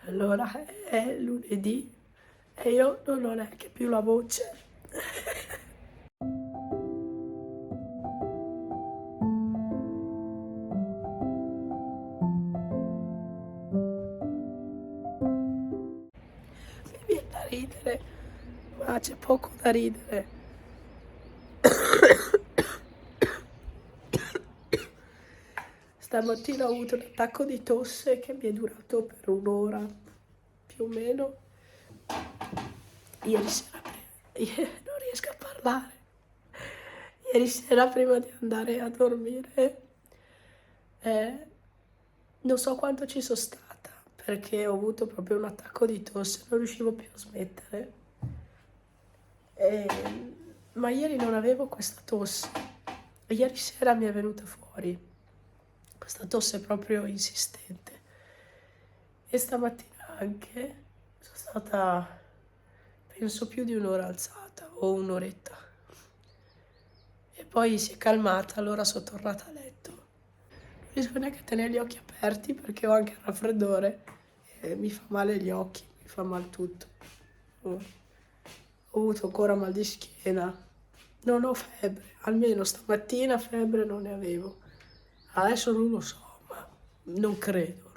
Allora è lunedì e io non ho neanche più la voce. Mi viene da ridere, ma c'è poco da ridere. Stamattina ho avuto un attacco di tosse che mi è durato per un'ora, più o meno. Ieri sera, non riesco a parlare. Ieri sera prima di andare a dormire, eh, non so quanto ci sono stata, perché ho avuto proprio un attacco di tosse, non riuscivo più a smettere. Ma ieri non avevo questa tosse. Ieri sera mi è venuta fuori questa tosse proprio insistente. E stamattina anche sono stata, penso, più di un'ora alzata o un'oretta. E poi si è calmata, allora sono tornata a letto. Non riesco neanche a tenere gli occhi aperti perché ho anche il raffreddore e mi fa male gli occhi, mi fa male tutto. Ho avuto ancora mal di schiena. Non ho febbre, almeno stamattina febbre non ne avevo. Adesso non lo so, ma non credo.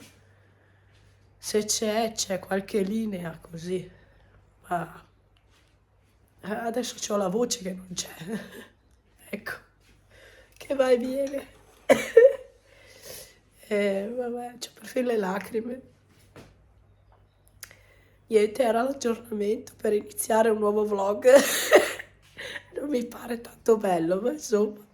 Se c'è qualche linea così. Ma adesso ho la voce che non c'è. Ecco, che va e viene. Vabbè, c'ho perfino le lacrime. Niente, era l'aggiornamento per iniziare un nuovo vlog. Non mi pare tanto bello, ma insomma.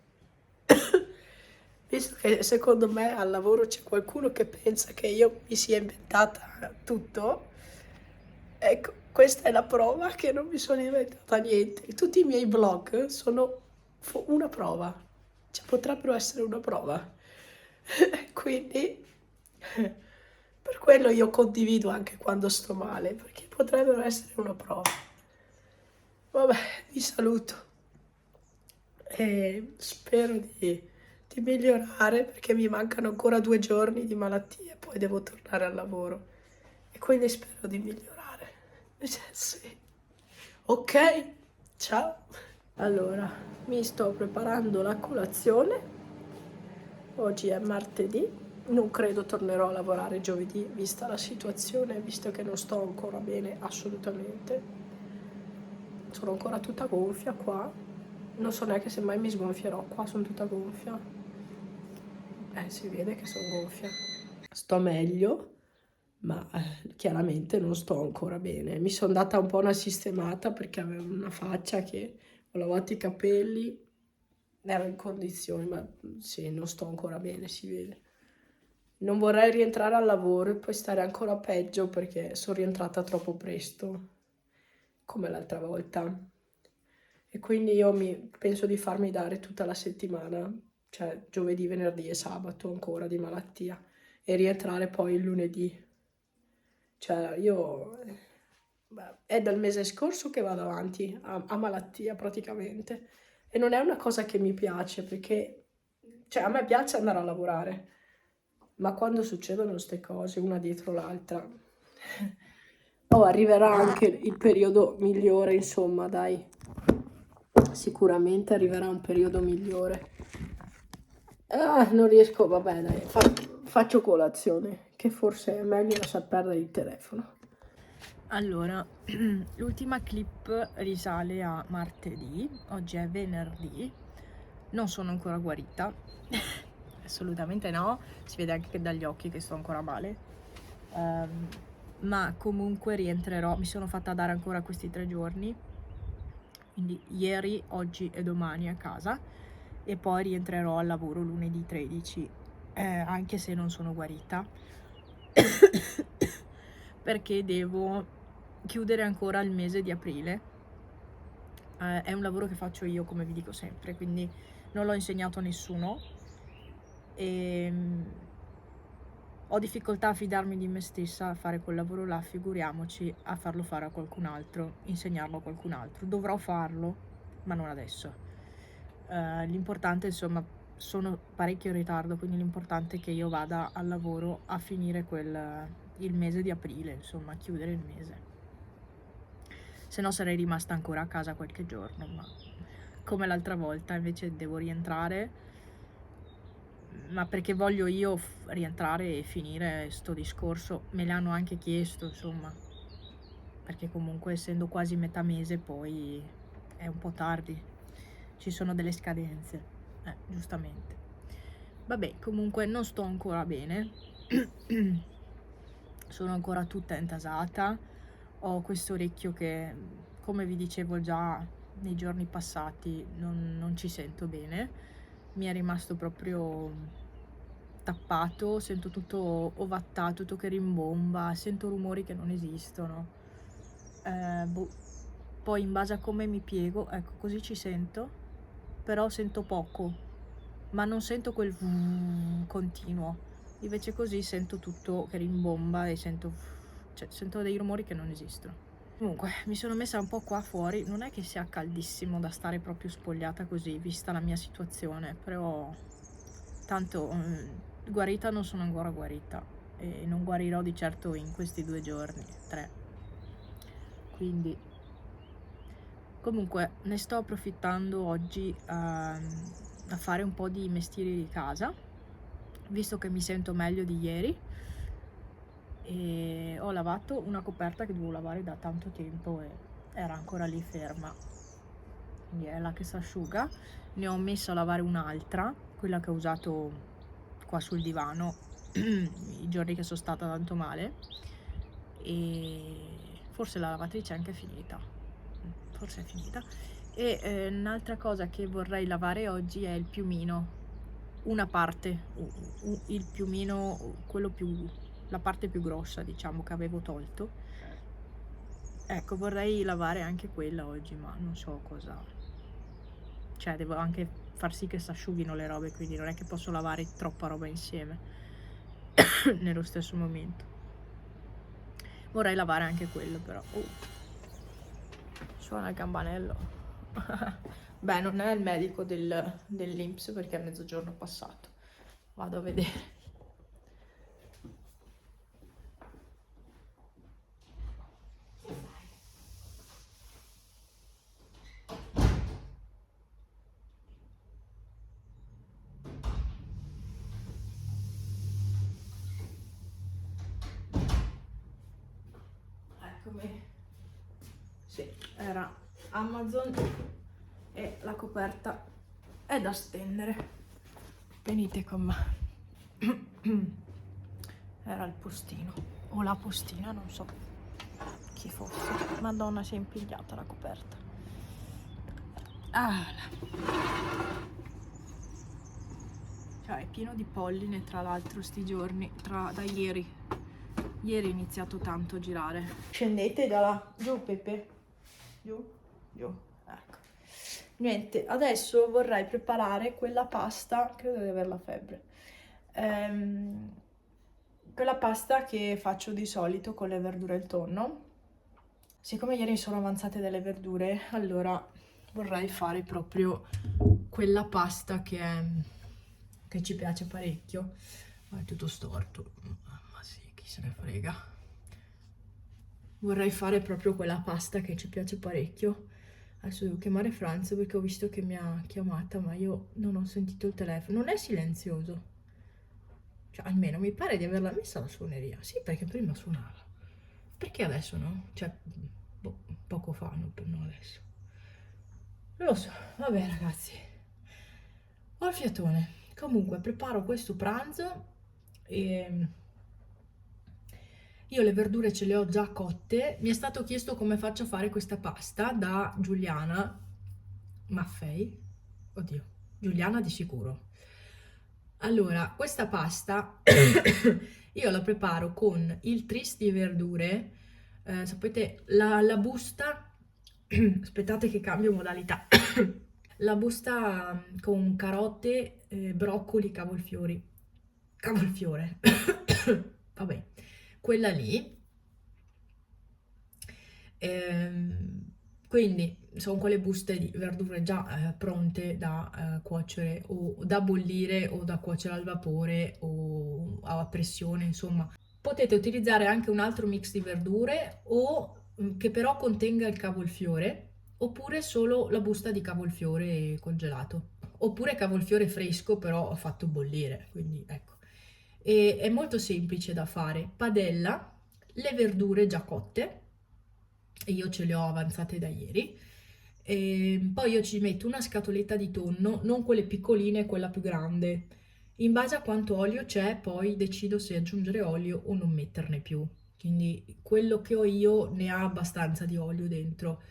Visto che secondo me al lavoro c'è qualcuno che pensa che io mi sia inventata tutto, ecco, questa è la prova che non mi sono inventata niente. Tutti i miei vlog sono una prova, cioè potrebbero essere una prova. Quindi per quello io condivido anche quando sto male, perché potrebbero essere una prova. Vabbè, vi saluto e spero di migliorare perché mi mancano ancora 2 giorni di malattia e poi devo tornare al lavoro. E quindi spero di migliorare. Sì. Ok, ciao. Allora, mi sto preparando la colazione. Oggi è martedì. Non credo tornerò a lavorare giovedì, vista la situazione, visto che non sto ancora bene assolutamente. Sono ancora tutta gonfia qua. Non so neanche se mai mi sgonfierò. Qua sono tutta gonfia. Si vede che sono gonfia. Sto meglio, ma chiaramente non sto ancora bene. Mi sono data un po' una sistemata perché avevo una faccia che ho lavato i capelli, ero in condizioni, ma sì, non sto ancora bene, si vede. Non vorrei rientrare al lavoro e poi stare ancora peggio perché sono rientrata troppo presto, come l'altra volta. E quindi io penso di farmi dare tutta la settimana, cioè giovedì, venerdì e sabato ancora di malattia, e rientrare poi il lunedì. Cioè io è dal mese scorso che vado avanti a malattia praticamente e non è una cosa che mi piace perché cioè, a me piace andare a lavorare, ma quando succedono queste cose una dietro l'altra, oh, arriverà anche il periodo migliore, insomma, dai. Sicuramente arriverà un periodo migliore. Ah, non riesco, vabbè, dai, faccio colazione, che forse è meglio lasciar perdere il telefono. Allora, l'ultima clip risale a martedì, oggi è venerdì, non sono ancora guarita, assolutamente no, si vede anche dagli occhi che sto ancora male, ma comunque rientrerò, mi sono fatta dare ancora questi 3 giorni, quindi ieri, oggi e domani a casa, e poi rientrerò al lavoro lunedì 13, anche se non sono guarita, perché devo chiudere ancora il mese di aprile. È un lavoro che faccio io, come vi dico sempre, quindi non l'ho insegnato a nessuno e ho difficoltà a fidarmi di me stessa a fare quel lavoro là, figuriamoci a farlo fare a qualcun altro, insegnarlo a qualcun altro. Dovrò farlo, ma non adesso. L'importante, insomma, sono parecchio in ritardo, quindi l'importante è che io vada al lavoro a finire il mese di aprile, insomma, chiudere il mese. Se no sarei rimasta ancora a casa qualche giorno, ma come l'altra volta invece devo rientrare, ma perché voglio io rientrare e finire sto discorso, me l'hanno anche chiesto, insomma, perché comunque essendo quasi metà mese poi è un po' tardi, ci sono delle scadenze, giustamente. Vabbè, comunque non sto ancora bene, sono ancora tutta intasata, ho questo orecchio che, come vi dicevo già nei giorni passati, non ci sento bene, mi è rimasto proprio tappato, sento tutto ovattato, tutto che rimbomba, sento rumori che non esistono. Poi in base a come mi piego, ecco, così ci sento, però sento poco, ma non sento quel continuo. Invece così sento tutto che rimbomba e sento dei rumori che non esistono. Comunque mi sono messa un po' qua fuori, non è che sia caldissimo da stare proprio spogliata così, vista la mia situazione, però tanto guarita non sono ancora guarita e non guarirò di certo in questi 2 giorni, 3. Quindi comunque ne sto approfittando oggi a fare un po' di mestieri di casa, visto che mi sento meglio di ieri, e ho lavato una coperta che dovevo lavare da tanto tempo e era ancora lì ferma, quindi è là che si asciuga. Ne ho messo a lavare un'altra, quella che ho usato qua sul divano i giorni che sono stata tanto male, e forse la lavatrice è anche finita, forse è finita. E un'altra cosa che vorrei lavare oggi è il piumino, una parte, il piumino, quello più, la parte più grossa, diciamo, che avevo tolto. Ecco, vorrei lavare anche quella oggi, ma non so cosa, cioè devo anche far sì che si asciughino le robe, quindi non è che posso lavare troppa roba insieme nello stesso momento. Vorrei lavare anche quello, però suona il campanello. Beh, non è il medico dell'INPS perché è mezzogiorno passato, vado a vedere. Eccomi. Sì, era Amazon e la coperta è da stendere. Venite con me. Era il postino o la postina, non so chi fosse. Madonna, si è impigliata la coperta. Cioè, è pieno di polline, tra l'altro, sti giorni, da ieri. Ieri è iniziato tanto a girare. Scendete da là. Giù, Pepe. Giù, giù. Ecco. Niente, adesso vorrei preparare quella pasta, credo di avere la febbre. Quella pasta che faccio di solito con le verdure e il tonno. Siccome ieri sono avanzate delle verdure, allora vorrei fare proprio quella pasta che ci piace parecchio. È tutto storto, ma sì, chi se ne frega. Vorrei fare proprio quella pasta che ci piace parecchio. Adesso devo chiamare Franz perché ho visto che mi ha chiamata, ma io non ho sentito il telefono. Non è silenzioso. Cioè, almeno mi pare di averla messa la suoneria. Sì, perché prima suonava. Perché adesso no? Cioè, poco fa, no adesso. Non lo so, vabbè ragazzi. Ho il fiatone. Comunque, preparo questo pranzo e io le verdure ce le ho già cotte. Mi è stato chiesto come faccio a fare questa pasta da Giuliana Maffei. Oddio, Giuliana di sicuro. Allora, questa pasta io la preparo con il tris di verdure. Sapete, la busta, aspettate che cambio modalità. La busta con carote, broccoli, cavolfiore, vabbè, quella lì. Quindi sono quelle buste di verdure già pronte da cuocere o da bollire o da cuocere al vapore o a pressione, insomma. Potete utilizzare anche un altro mix di verdure o che però contenga il cavolfiore, oppure solo la busta di cavolfiore congelato, oppure cavolfiore fresco però fatto bollire, quindi ecco. E è molto semplice da fare. Padella, le verdure già cotte, e io ce le ho avanzate da ieri. E poi io ci metto una scatoletta di tonno, non quelle piccoline, quella più grande. In base a quanto olio c'è, poi decido se aggiungere olio o non metterne più. Quindi quello che ho io ne ha abbastanza di olio dentro.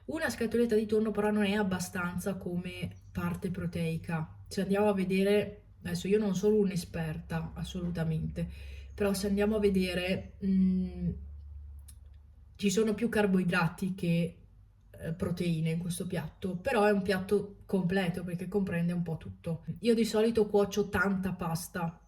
Una scatoletta di tonno però non è abbastanza come parte proteica. Se andiamo a vedere, adesso io non sono un'esperta assolutamente, però se andiamo a vedere ci sono più carboidrati che proteine in questo piatto, però è un piatto completo perché comprende un po' tutto. Io di solito cuocio tanta pasta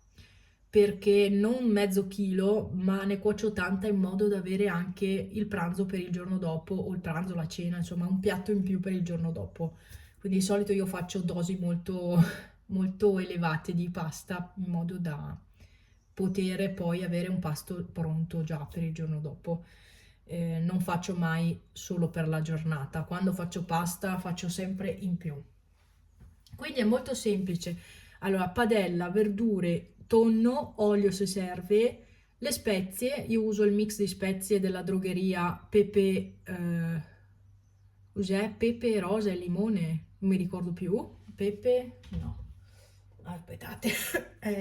perché non mezzo chilo, ma ne cuocio tanta in modo da avere anche il pranzo per il giorno dopo o il pranzo, la cena, insomma un piatto in più per il giorno dopo. Quindi di solito io faccio dosi molto, molto elevate di pasta in modo da poter poi avere un pasto pronto già per il giorno dopo. Non faccio mai solo per la giornata, quando faccio pasta faccio sempre in più. Quindi è molto semplice. Allora, padella, verdure, tonno, olio se serve, le spezie, io uso il mix di spezie della drogheria, pepe, cos'è? Pepe, rosa e limone, non mi ricordo più, pepe, no, aspettate,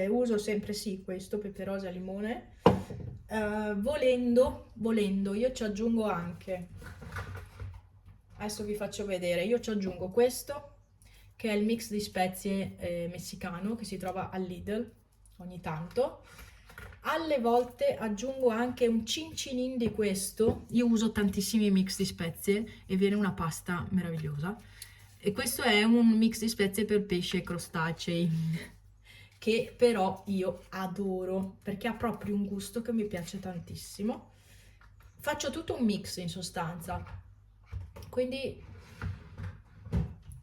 uso sempre sì questo, pepe, rosa e limone. Volendo, io ci aggiungo anche, adesso vi faccio vedere, io ci aggiungo questo, che è il mix di spezie messicano che si trova al Lidl ogni tanto. Alle volte aggiungo anche un cincinin di questo. Io uso tantissimi mix di spezie e viene una pasta meravigliosa. E questo è un mix di spezie per pesce e crostacei che però io adoro perché ha proprio un gusto che mi piace tantissimo. Faccio tutto un mix in sostanza, quindi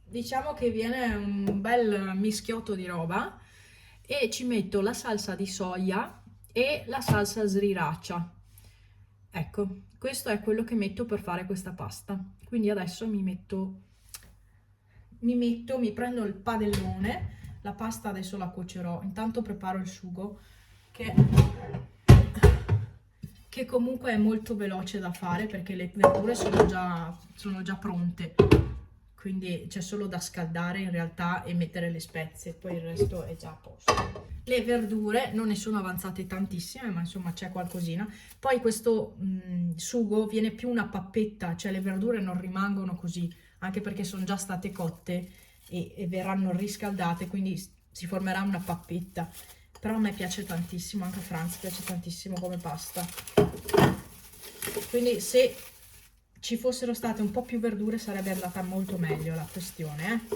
diciamo che viene un bel mischiotto di roba e ci metto la salsa di soia e la salsa sriracha. Ecco, questo è quello che metto per fare questa pasta. Quindi adesso mi prendo il padellone, la pasta adesso la cuocerò, intanto preparo il sugo che comunque è molto veloce da fare perché le verdure sono già pronte, quindi c'è solo da scaldare in realtà e mettere le spezie, poi il resto è già a posto. Le verdure non ne sono avanzate tantissime, ma insomma c'è qualcosina. Poi questo sugo viene più una pappetta, cioè le verdure non rimangono così, anche perché sono già state cotte e verranno riscaldate, quindi si formerà una pappetta. Però a me piace tantissimo, anche a Franz piace tantissimo come pasta. Quindi se ci fossero state un po' più verdure sarebbe andata molto meglio la questione,